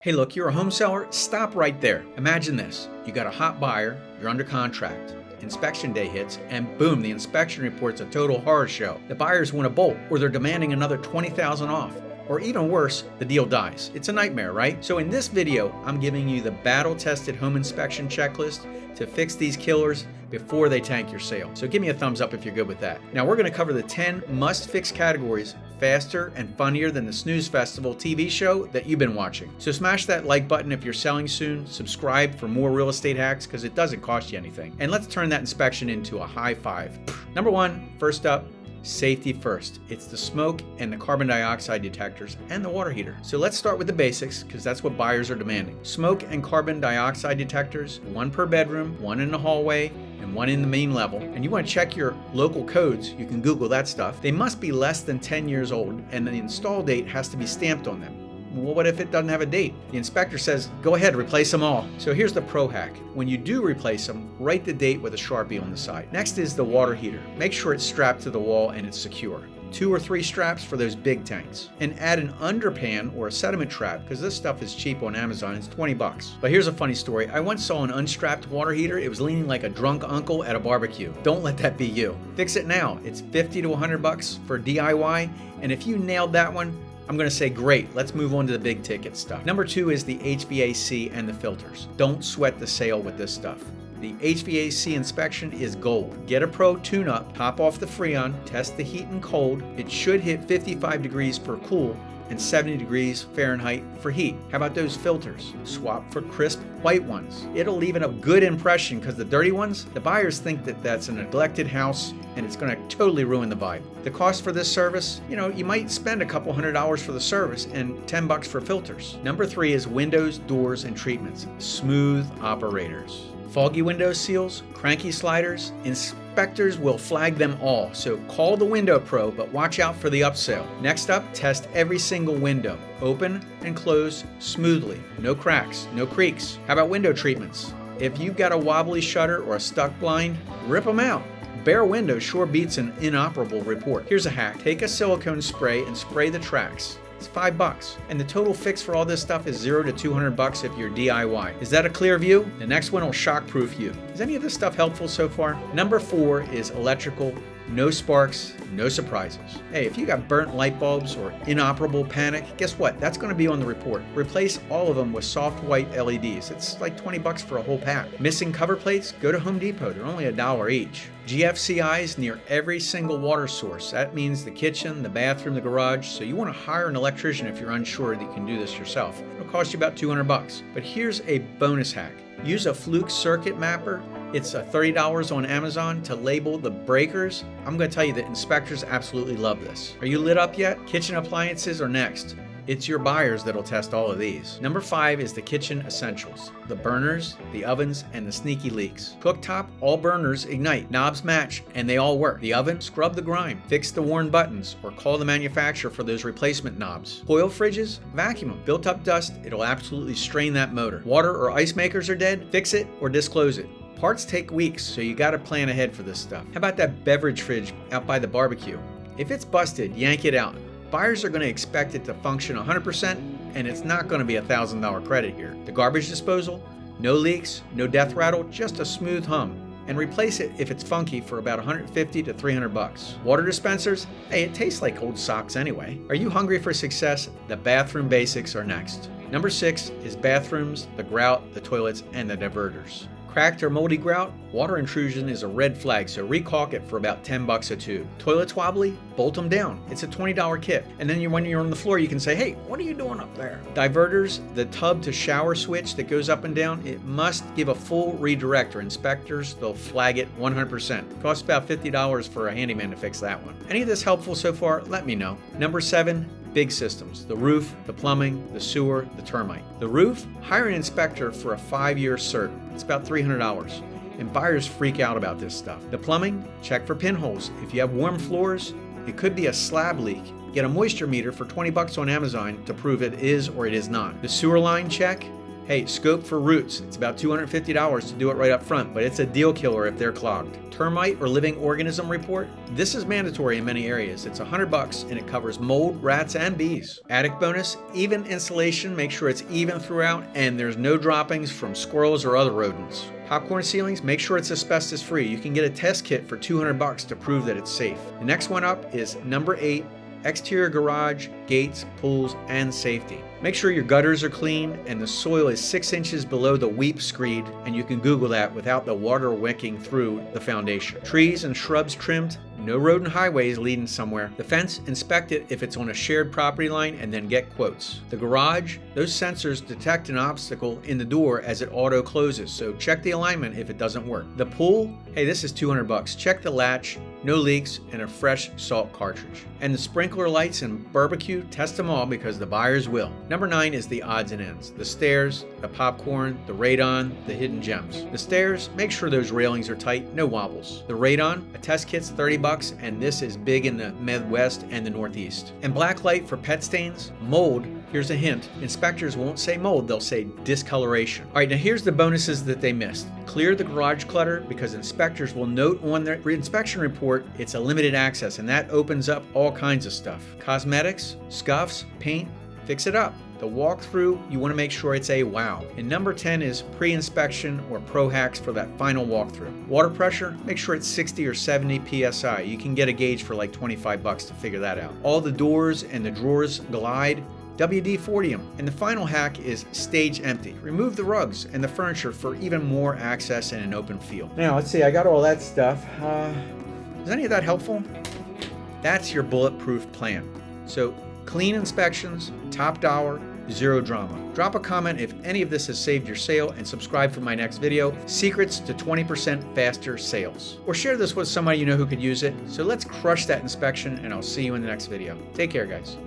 Hey look, you're a home seller? Stop right there. Imagine this. You got a hot buyer, you're under contract. Inspection day hits, and boom, the inspection report's a total horror show. The buyers want to bolt, or they're demanding another $20,000 off. Or even worse, the deal dies. It's a nightmare, right? So in this video, I'm giving you the battle-tested home inspection checklist to fix these killers before they tank your sale. So give me a thumbs up if you're good with that. Now we're gonna cover the 10 must-fix categories faster and funnier than the Snooze Festival TV show that you've been watching. So smash that like button if you're selling soon, subscribe for more real estate hacks because it doesn't cost you anything. And let's turn that inspection into a high five. Number one, first up, safety first. It's the smoke and the carbon dioxide detectors and the water heater. So let's start with the basics because that's what buyers are demanding. Smoke and carbon dioxide detectors, one per bedroom, one in the hallway, and one in the main level. And you want to check your local codes. You can Google that stuff. They must be less than 10 years old and the install date has to be stamped on them. Well, what if it doesn't have a date? The inspector says, go ahead, replace them all. So here's the pro hack. When you do replace them, write the date with a Sharpie on the side. Next is the water heater. Make sure it's strapped to the wall and it's secure. 2 or 3 straps for those big tanks. And add an underpan or a sediment trap because this stuff is cheap on Amazon. It's 20 bucks. But here's a funny story. I once saw an unstrapped water heater. It was leaning like a drunk uncle at a barbecue. Don't let that be you. Fix it now. It's 50 to 100 bucks for DIY. And if you nailed that one, I'm going to say great, let's move on to the big ticket stuff. Number 2 is the HVAC and the filters. Don't sweat the sale with this stuff. The HVAC inspection is gold. Get a pro tune-up, top off the Freon, test the heat and cold. It should hit 55 degrees for cool and 70 degrees Fahrenheit for heat. How about those filters? Swap for crisp white ones. It'll leave a good impression because the dirty ones, the buyers think that that's a neglected house and it's gonna totally ruin the vibe. The cost for this service, you might spend a couple $100 for the service and 10 bucks for filters. Number 3 is windows, doors, and treatments. Smooth operators. Foggy window seals, cranky sliders, inspectors will flag them all, so call the window pro, but watch out for the upsell. Next up, test every single window. Open and close smoothly. No cracks, no creaks. How about window treatments? If you've got a wobbly shutter or a stuck blind, rip them out. Bare window sure beats an inoperable report. Here's a hack. Take a silicone spray and spray the tracks. It's 5 bucks. And the total fix for all this stuff is 0 to 200 bucks if you're DIY. Is that a clear view? The next one will shock-proof you. Is any of this stuff helpful so far? Number 4 is electrical. No sparks, no surprises. Hey, if you got burnt light bulbs or inoperable panic, guess what? That's going to be on the report. Replace all of them with soft white LEDs. It's like 20 bucks for a whole pack. Missing cover plates? Go to Home Depot. They're only $1 each. GFCIs near every single water source. That means the kitchen, the bathroom, the garage. So you want to hire an electrician if you're unsure that you can do this yourself. It'll cost you about 200 bucks. But here's a bonus hack. Use a Fluke circuit mapper. It's $30 on Amazon to label the breakers. I'm going to tell you that inspectors absolutely love this. Are you lit up yet? Kitchen appliances are next. It's your buyers that'll test all of these. Number 5 is the kitchen essentials. The burners, the ovens, and the sneaky leaks. Cooktop, all burners ignite. Knobs match, and they all work. The oven, scrub the grime. Fix the worn buttons, or call the manufacturer for those replacement knobs. Coil fridges, vacuum them. Built up dust, it'll absolutely strain that motor. Water or ice makers are dead? Fix it or disclose it. Parts take weeks, so you gotta plan ahead for this stuff. How about that beverage fridge out by the barbecue? If it's busted, yank it out. Buyers are gonna expect it to function 100%, and it's not gonna be $1,000 credit here. The garbage disposal, no leaks, no death rattle, just a smooth hum. And replace it if it's funky for about 150 to 300 bucks. Water dispensers, hey, it tastes like old socks anyway. Are you hungry for success? The bathroom basics are next. Number 6 is bathrooms, the grout, the toilets, and the diverters. Cracked or moldy grout, water intrusion is a red flag, so recaulk it for about 10 bucks a tube. Toilets wobbly, bolt them down. It's a $20 kit. And then when you're on the floor, you can say, hey, what are you doing up there? Diverters, the tub to shower switch that goes up and down, it must give a full redirect or inspectors, they'll flag it 100%. It costs about $50 for a handyman to fix that one. Any of this helpful so far? Let me know. Number 7, big systems. The roof, the plumbing, the sewer, the termite. The roof, hire an inspector for a 5-year cert. It's about $300. And buyers freak out about this stuff. The plumbing, check for pinholes. If you have warm floors, it could be a slab leak. Get a moisture meter for 20 bucks on Amazon to prove it is or it is not. The sewer line check. Hey, scope for roots. It's about $250 to do it right up front, but it's a deal killer if they're clogged. Termite or living organism report. This is mandatory in many areas. It's $100 and it covers mold, rats, and bees. Attic bonus, even insulation. Make sure it's even throughout and there's no droppings from squirrels or other rodents. Popcorn ceilings, make sure it's asbestos free. You can get a test kit for $200 to prove that it's safe. The next one up is number 8. Exterior garage, gates, pools, and safety. Make sure your gutters are clean and the soil is 6 inches below the weep screed, and you can Google that without the water wicking through the foundation. Trees and shrubs trimmed, no road and highways leading somewhere. The fence, inspect it if it's on a shared property line and then get quotes. The garage, those sensors detect an obstacle in the door as it auto closes, so check the alignment if it doesn't work. The pool, hey, this is $200. Check the latch, no leaks, and a fresh salt cartridge. And the sprinkler lights and barbecue, test them all because the buyers will. Number 9 is the odds and ends. The stairs, the popcorn, the radon, the hidden gems. The stairs, make sure those railings are tight, no wobbles. The radon, a test kit's $30, and this is big in the Midwest and the Northeast. And black light for pet stains, mold. Here's a hint. Inspectors won't say mold, they'll say discoloration. All right, now here's the bonuses that they missed. Clear the garage clutter because inspectors will note on their inspection report it's a limited access, and that opens up all kinds of stuff. Cosmetics, scuffs, paint, fix it up. The walkthrough, you want to make sure it's a wow. And number 10 is pre-inspection or pro hacks for that final walkthrough. Water pressure, make sure it's 60 or 70 psi. You can get a gauge for like $25 to figure that out. All the doors and the drawers glide. WD-40 them. And the final hack is stage empty. Remove the rugs and the furniture for even more access and an open feel. Now let's see, I got all that stuff. Is any of that helpful? That's your bulletproof plan. So clean inspections, top dollar, zero drama. Drop a comment if any of this has saved your sale and subscribe for my next video, Secrets to 20% Faster Sales. Or share this with somebody you know who could use it. So let's crush that inspection and I'll see you in the next video. Take care, guys.